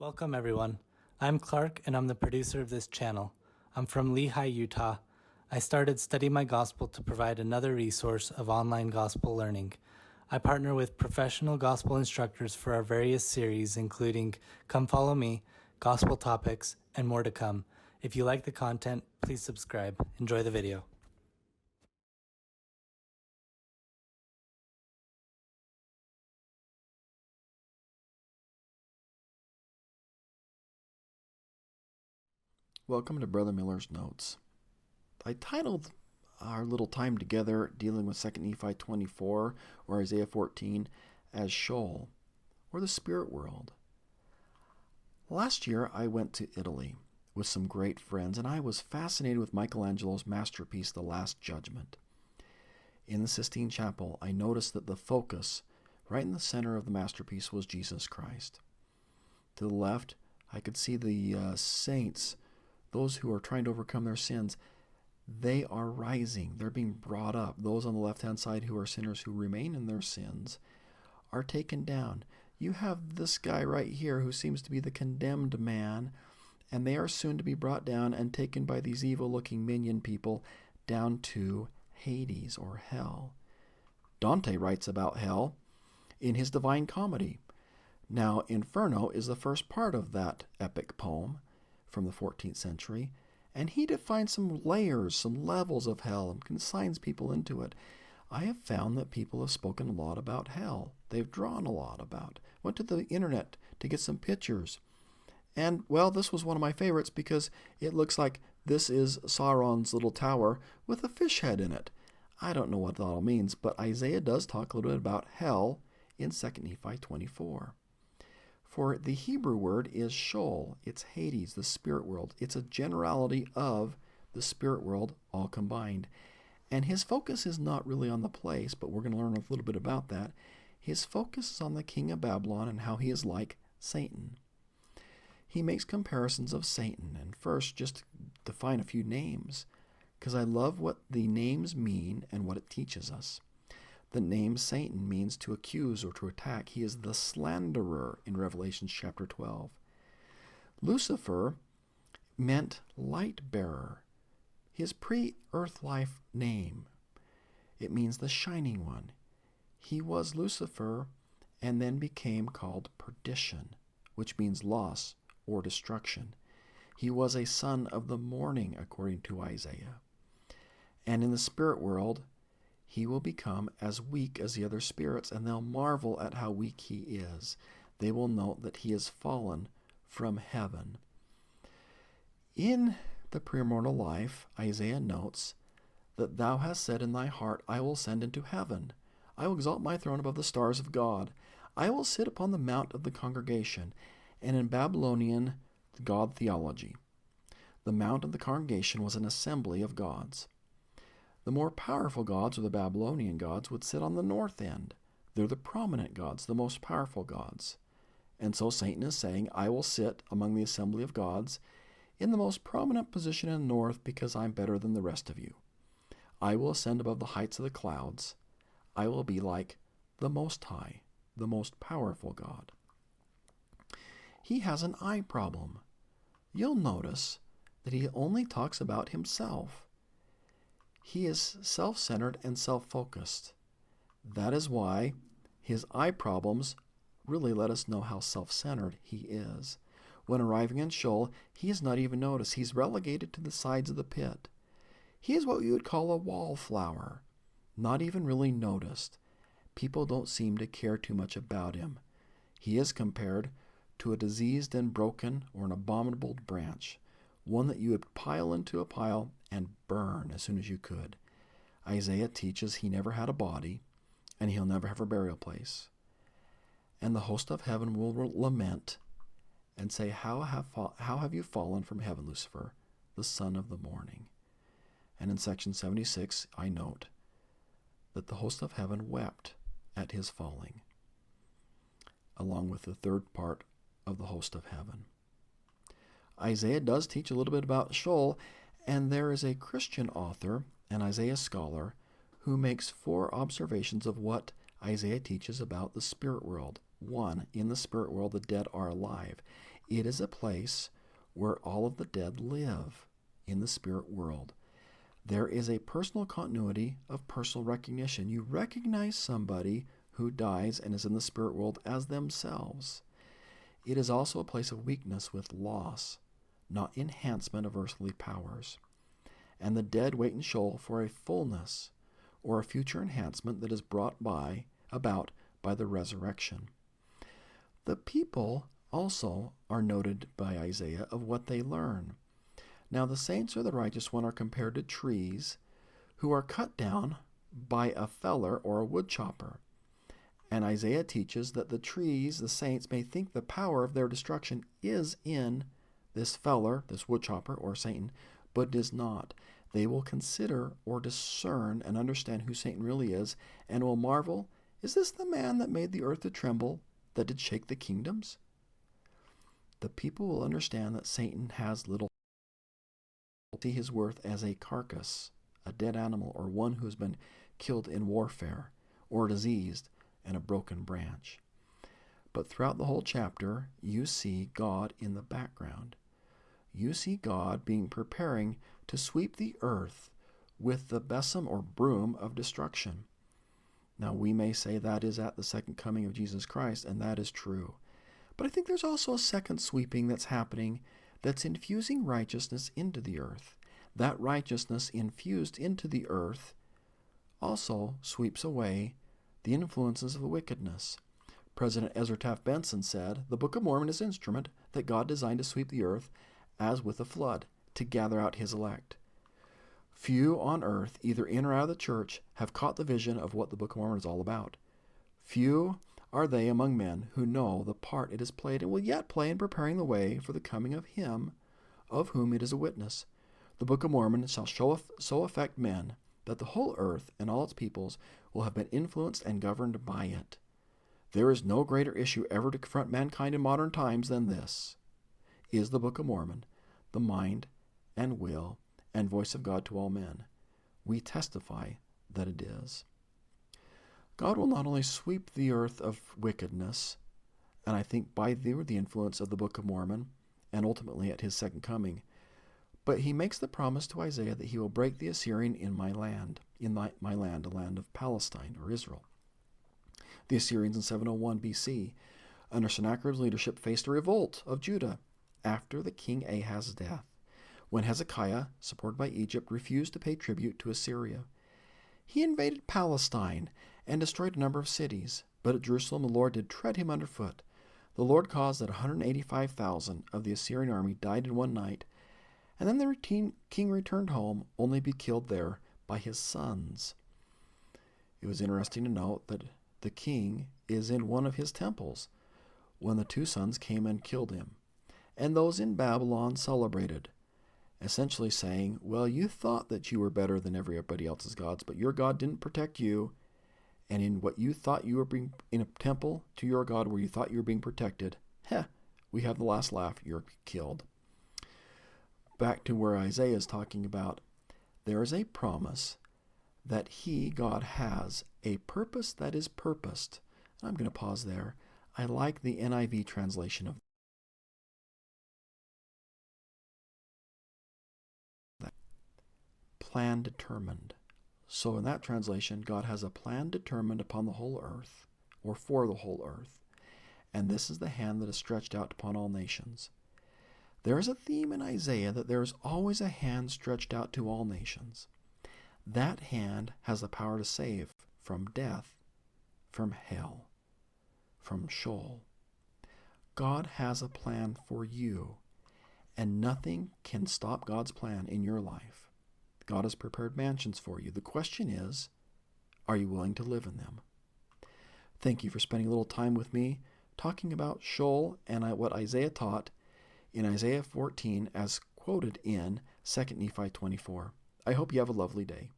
Welcome everyone. I'm Clark and I'm the producer of this channel. I'm from Lehi, Utah. I started Study My Gospel to provide another resource of online gospel learning. I partner with professional gospel instructors for our various series, including Come Follow Me, Gospel Topics, and more to come. If you like the content, please subscribe. Enjoy the video. Welcome to Brother Miller's Notes. I titled our little time together dealing with 2 Nephi 24 or Isaiah 14 as Sheol, or the spirit world. Last year I went to Italy with some great friends, and I was fascinated with Michelangelo's masterpiece, The Last Judgment. In the Sistine Chapel, I noticed that the focus, right in the center of the masterpiece, was Jesus Christ. To the left, I could see the saints, those who are trying to overcome their sins. They are rising. They're being brought up. Those on the left-hand side who are sinners who remain in their sins are taken down. You have this guy right here who seems to be the condemned man, and they are soon to be brought down and taken by these evil-looking minion people down to Hades, or hell. Dante writes about hell in his Divine Comedy. Now, Inferno is the first part of that epic poem from the 14th century, and he defines some layers, some levels of hell, and consigns people into it. I have found that people have spoken a lot about hell. They've drawn a lot about. Went to the internet to get some pictures. And, well, this was one of my favorites because it looks like this is Sauron's little tower with a fish head in it. I don't know what that all means, but Isaiah does talk a little bit about hell in 2 Nephi 24. For the Hebrew word is Sheol. It's Hades, the spirit world. It's a generality of the spirit world all combined. And his focus is not really on the place, but we're going to learn a little bit about that. His focus is on the king of Babylon and how he is like Satan. He makes comparisons of Satan. And first, just define a few names, because I love what the names mean and what it teaches us. The name Satan means to accuse or to attack. He is the slanderer in Revelation chapter 12. Lucifer meant light bearer. His pre-earth life name, it means the shining one. He was Lucifer and then became called perdition, which means loss or destruction. He was a son of the morning, according to Isaiah. And in the spirit world, he will become as weak as the other spirits, and they'll marvel at how weak he is. They will note that he is fallen from heaven. In the premortal life, Isaiah notes that thou hast said in thy heart, I will ascend into heaven. I will exalt my throne above the stars of God. I will sit upon the mount of the congregation. And in Babylonian God theology, the mount of the congregation was an assembly of gods. The more powerful gods, or the Babylonian gods, would sit on the north end. They're the prominent gods, the most powerful gods. And so Satan is saying, I will sit among the assembly of gods in the most prominent position in the north because I'm better than the rest of you. I will ascend above the heights of the clouds. I will be like the Most High, the most powerful God. He has an I problem. You'll notice that he only talks about himself. He is self-centered and self-focused. That is why his I problems really let us know how self-centered he is. When arriving in Sheol, he is not even noticed. He's relegated to the sides of the pit. He is what you would call a wallflower, not even really noticed. People don't seem to care too much about him. He is compared to a diseased and broken or an abominable branch, one that you would pile into a pile and burn as soon as you could. Isaiah teaches he never had a body, and he'll never have a burial place. And the host of heaven will lament and say, How have you fallen from heaven, Lucifer, the son of the morning? And in section 76, I note that the host of heaven wept at his falling, along with the third part of the host of heaven. Isaiah does teach a little bit about Sheol, and there is a Christian author, an Isaiah scholar, who makes 4 observations of what Isaiah teaches about the spirit world. 1, in the spirit world the dead are alive. It is a place where all of the dead live in the spirit world. There is a personal continuity of personal recognition. You recognize somebody who dies and is in the spirit world as themselves. It is also a place of weakness with loss, not enhancement of earthly powers. And the dead wait in Sheol for a fullness or a future enhancement that is brought about by the resurrection. The people also are noted by Isaiah of what they learn. Now the saints or the righteous one are compared to trees who are cut down by a feller or a wood chopper. And Isaiah teaches that the trees, the saints, may think the power of their destruction is in this feller, this wood chopper, or Satan, but it is not. They will consider or discern and understand who Satan really is, and will marvel, is this the man that made the earth to tremble, that did shake the kingdoms? The people will understand that Satan has little, see his worth as a carcass, a dead animal, or one who has been killed in warfare, or diseased, and a broken branch. But throughout the whole chapter, you see God in the background. You see God preparing to sweep the earth with the besom or broom of destruction. Now we may say that is at the second coming of Jesus Christ, and that is true. But I think there's also a second sweeping that's happening that's infusing righteousness into the earth. That righteousness infused into the earth also sweeps away the influences of the wickedness. President Ezra Taft Benson said, "The Book of Mormon is an instrument that God designed to sweep the earth as with a flood, to gather out his elect." Few on earth, either in or out of the church, have caught the vision of what the Book of Mormon is all about. Few are they among men who know the part it has played and will yet play in preparing the way for the coming of him of whom it is a witness. The Book of Mormon shall so affect men that the whole earth and all its peoples will have been influenced and governed by it. There is no greater issue ever to confront mankind in modern times than this. Is the Book of Mormon the mind and will and voice of God to all men? We testify that it is. God will not only sweep the earth of wickedness, and I think by the influence of the Book of Mormon, and ultimately at his second coming, but he makes the promise to Isaiah that he will break the Assyrian in my land, the land of Palestine or Israel. The Assyrians in 701 B.C., under Sennacherib's leadership, faced a revolt of Judah after the king Ahaz's death, when Hezekiah, supported by Egypt, refused to pay tribute to Assyria. He invaded Palestine and destroyed a number of cities, but at Jerusalem the Lord did tread him underfoot. The Lord caused that 185,000 of the Assyrian army died in one night, and then the king returned home, only to be killed there by his sons. It was interesting to note that the king is in one of his temples when the two sons came and killed him. And those in Babylon celebrated, essentially saying, well, you thought that you were better than everybody else's gods, but your God didn't protect you. And in what you thought you were being in a temple to your God where you thought you were being protected, we have the last laugh, you're killed. Back to where Isaiah is talking about, there is a promise that God has a purpose that is purposed. I'm going to pause there. I like the NIV translation of that. Plan determined. So in that translation, God has a plan determined upon the whole earth, or for the whole earth. And this is the hand that is stretched out upon all nations. There is a theme in Isaiah that there is always a hand stretched out to all nations. That hand has the power to save from death, from hell, from Sheol. God has a plan for you, and nothing can stop God's plan in your life. God has prepared mansions for you. The question is, are you willing to live in them? Thank you for spending a little time with me talking about Sheol and what Isaiah taught in Isaiah 14 as quoted in 2 Nephi 24. I hope you have a lovely day.